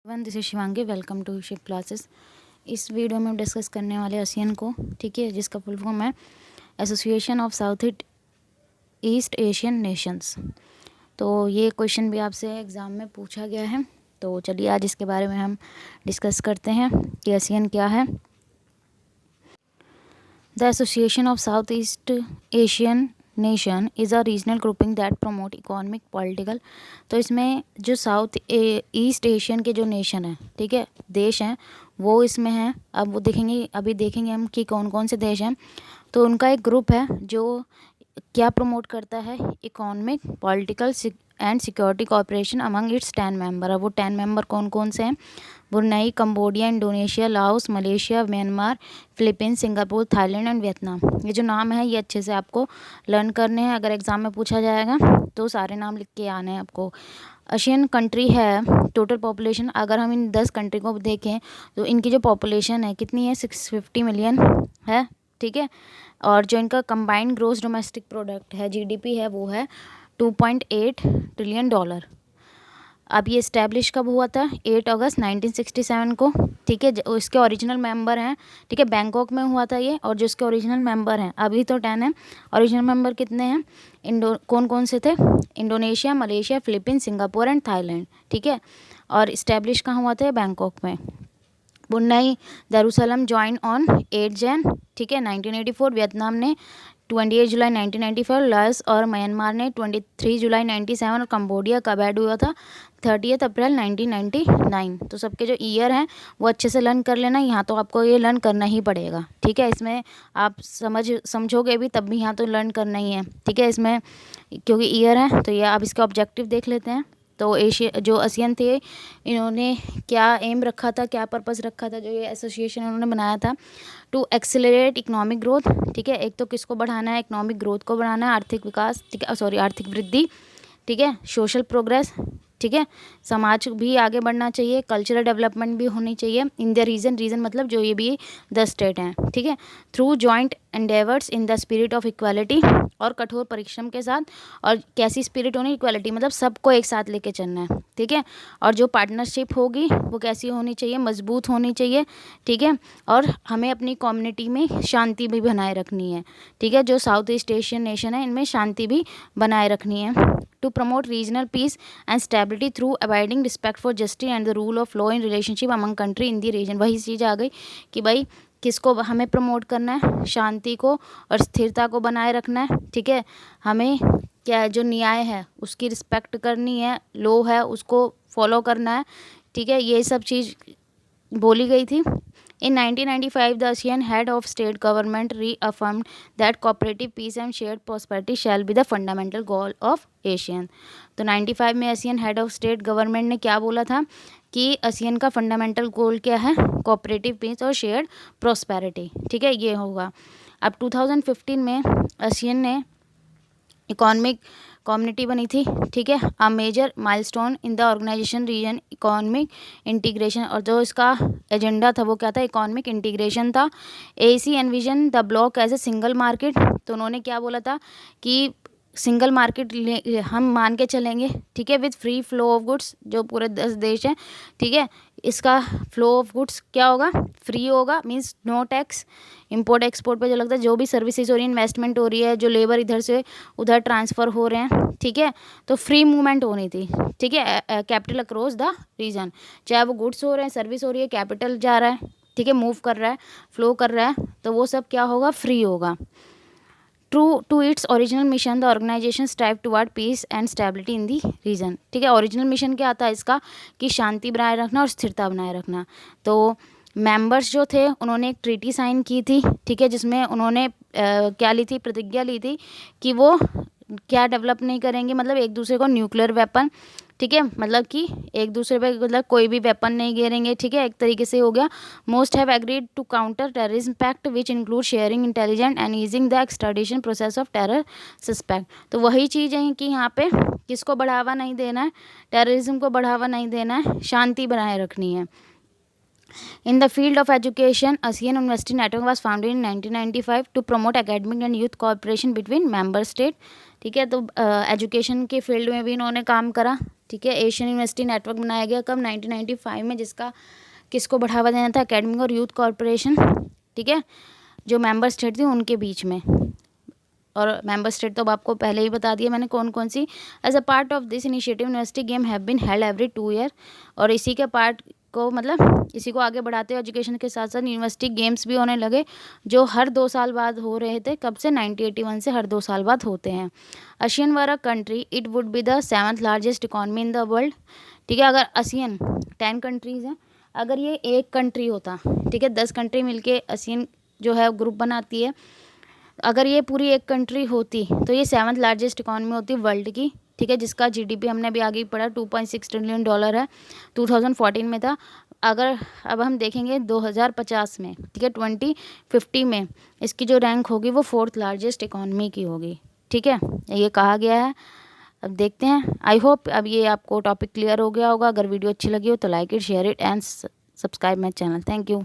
One this is Shivangi, welcome to ship classes. इस video में हम डिस्कस करने वाले आसियान को, ठीक है, जिसका फुल फॉर्म है association of south east Asian Nations. तो ये क्वेश्चन भी आपसे एग्ज़ाम में पूछा गया है, तो चलिए आज इसके बारे में हम डिस्कस करते हैं कि आसियान क्या है। The association of south east Asian nation is a regional grouping that promote economic political. तो इसमें जो साउथ ईस्ट एशियन के जो नेशन हैं, ठीक है, देश हैं, वो इसमें हैं। अब वो देखेंगे, अभी देखेंगे हम कि कौन कौन से देश हैं। तो उनका एक ग्रुप है जो क्या प्रमोट करता है, economic political and security cooperation among it's 10 member. अब वो 10 मेंबर कौन कौन से हैं? Brunei, Cambodia, Indonesia, Laos, Malaysia, Myanmar, Philippines, Singapore, Thailand and Vietnam. ये जो नाम है ये अच्छे से आपको लर्न करने हैं। अगर एग्ज़ाम में पूछा जाएगा तो सारे नाम लिख के आने हैं आपको। एशियन कंट्री है, टोटल पॉपुलेशन अगर हम इन 10 कंट्री को देखें तो इनकी जो पॉपुलेशन है कितनी है, 650 मिलियन है, ठीक है। और जो इनका कंबाइंड ग्रोस डोमेस्टिक प्रोडक्ट है, जीडीपी है, वो है $2.8 ट्रिलियन। अब ये इस्टेब्लिश कब हुआ था? 8 अगस्त 1967 को, ठीक है। इसके ओरिजिनल मेंबर हैं, ठीक है, बैंकॉक में हुआ था ये। और जो इसके ओरिजिनल मेंबर हैं, अभी तो 10 हैं, ओरिजिनल मेंबर कितने हैं? कौन कौन से थे? Indonesia, Malaysia, Philippines, Singapore and Thailand, ठीक है। और इस्टेब्लिश कहाँ हुआ था? बैंकॉक में। Brunei Darussalam join on 8 Jain, ठीक है, 1984। वियतनाम ने 28 जुलाई 1995। लाओस और म्यांमार ने 23 जुलाई 97। और कंबोडिया कब ऐड हुआ था? 30 अप्रैल 1999। तो सबके जो ईयर हैं वो अच्छे से लर्न कर लेना। यहाँ तो आपको ये लर्न करना ही पड़ेगा, ठीक है। इसमें आप समझोगे भी तब भी यहाँ तो लर्न करना ही है, ठीक है, इसमें क्योंकि ईयर है। तो ये आप इसका ऑब्जेक्टिव देख लेते हैं। तो एशिया जो आसियान थे, इन्होंने क्या एम रखा था, क्या पर्पस रखा था, जो ये एसोसिएशन इन्होंने बनाया था? टू एक्सेलरेट इकोनॉमिक ग्रोथ, ठीक है। एक तो किसको बढ़ाना है? इकोनॉमिक ग्रोथ को बढ़ाना है, आर्थिक विकास, ठीक है, सॉरी, आर्थिक वृद्धि, ठीक है, सोशल प्रोग्रेस, ठीक है, समाज भी आगे बढ़ना चाहिए, कल्चरल डेवलपमेंट भी होनी चाहिए इन द रीजन मतलब जो ये भी 10 स्टेट हैं, ठीक है, through joint endeavours in the spirit of equality, और कठोर परिश्रम के साथ। और कैसी स्पिरिट होनी? इक्वालिटी मतलब सबको एक साथ लेके चलना है, ठीक है। और जो पार्टनरशिप होगी वो कैसी होनी चाहिए? मजबूत होनी चाहिए, ठीक है। और हमें अपनी कम्युनिटी में शांति भी बनाए रखनी है, ठीक है। जो साउथ ईस्ट एशियन नेशन है इनमें शांति भी बनाए रखनी है। To promote regional peace and stability through avoiding respect for justice and the rule of law in relationship among country in the region. वही चीज़ आ गई कि भाई किसको हमें प्रमोट करना है? शांति को और स्थिरता को बनाए रखना है, ठीक है। हमें क्या जो न्याय है उसकी रिस्पेक्ट करनी है, लॉ है उसको फॉलो करना है, ठीक है। ये सब चीज़ बोली गई थी। In 1995, the ASEAN head of state government reaffirmed that cooperative peace and shared prosperity shall be the fundamental goal of ASEAN। तो 95 में ASEAN head of state government ने क्या बोला था कि ASEAN का फंडामेंटल गोल क्या है? कोऑपरेटिव पीस और शेयर्ड प्रॉस्पेरिटी, ठीक है, ये होगा। अब 2015 में ASEAN ने इकोनॉमिक कम्युनिटी बनी थी, ठीक है, a major milestone in the organisation region economic integration. और जो इसका एजेंडा था वो क्या था? इकोनॉमिक इंटीग्रेशन था। एसी envision the bloc as a single market. तो उन्होंने क्या बोला था कि सिंगल मार्केट हम मान के चलेंगे, ठीक है, with free flow of goods, जो पूरे 10 देश हैं, ठीक है। इसका फ्लो ऑफ गुड्स क्या होगा? फ्री होगा, means no tax. Import export पे जो लगता है, जो भी सर्विसेज हो रही है, इन्वेस्टमेंट हो रही है, जो लेबर इधर से उधर ट्रांसफ़र हो रहे हैं, ठीक है, तो फ्री मूवमेंट होनी थी, ठीक है, कैपिटल अक्रॉस द रीजन। चाहे वो गुड्स हो रहे हैं, सर्विस हो रही है, कैपिटल जा रहा है, ठीक है, मूव कर रहा है, फ्लो कर रहा है, तो वो सब क्या होगा? फ्री होगा। True to its original mission the organisation strive toward peace and stability in the region, ठीक है। ओरिजिनल मिशन क्या आता है इसका? कि शांति बनाए रखना और स्थिरता बनाए रखना। तो मेंबर्स जो थे उन्होंने एक ट्रीटी साइन की थी, ठीक है, जिसमें उन्होंने क्या ली थी? प्रतिज्ञा ली थी कि वो क्या डेवलप नहीं करेंगे, मतलब एक दूसरे को न्यूक्लियर वेपन, ठीक है, मतलब कि एक दूसरे पे मतलब कोई भी वेपन नहीं गिरेंगे, ठीक है, एक तरीके से हो गया। Most have agreed to counter terrorism pact which include sharing intelligent and easing the extradition process of terror suspect. तो वही चीज़ है कि यहाँ पे किसको बढ़ावा नहीं देना है? टेररिज्म को बढ़ावा नहीं देना है, शांति बनाए रखनी है। In the field of education, ASEAN University Network was founded in 1995 to promote academic and youth cooperation between member states. ठीक है। तो एजुकेशन के फील्ड में भी इन्होंने काम करा, ठीक है। एशियन यूनिवर्सिटी नेटवर्क बनाया गया कब, 1995 में, जिसका किसको बढ़ावा देना था, एकेडमिक और यूथ कॉरपोरेशन, ठीक है, जो मेंबर स्टेट थी उनके बीच में। और मेंबर स्टेट तो अब आपको पहले ही बता दिया मैंने कौन कौन सी। As a part of this initiative university game have been held every 2 year, और इसी के पार्ट को मतलब इसी को आगे बढ़ाते हुए एजुकेशन के साथ साथ यूनिवर्सिटी गेम्स भी होने लगे, जो हर 2 साल बाद हो रहे थे। कब से, 1981 से हर 2 साल बाद होते हैं। ASEAN were a country, it would be the 7th largest economy in the world, ठीक है। अगर ASEAN 10 कंट्रीज़ हैं, अगर ये एक कंट्री होता, ठीक है, 10 कंट्री मिलके ASEAN जो है ग्रुप बनाती है, अगर ये पूरी एक कंट्री होती तो ये 7th लार्जेस्ट इकॉनमी होती वर्ल्ड की, ठीक है, जिसका जीडीपी हमने अभी आगे पढ़ा $2.6 ट्रिलियन है, 2014 में था। अगर अब हम देखेंगे 2050 में, ठीक है, 2050 में इसकी जो रैंक होगी वो 4th लार्जेस्ट इकॉनमी की होगी, ठीक है, ये कहा गया है। अब देखते हैं। आई होप अब ये आपको टॉपिक क्लियर हो गया होगा। अगर वीडियो अच्छी लगी हो तो like it, share it and subscribe my channel. Thank you.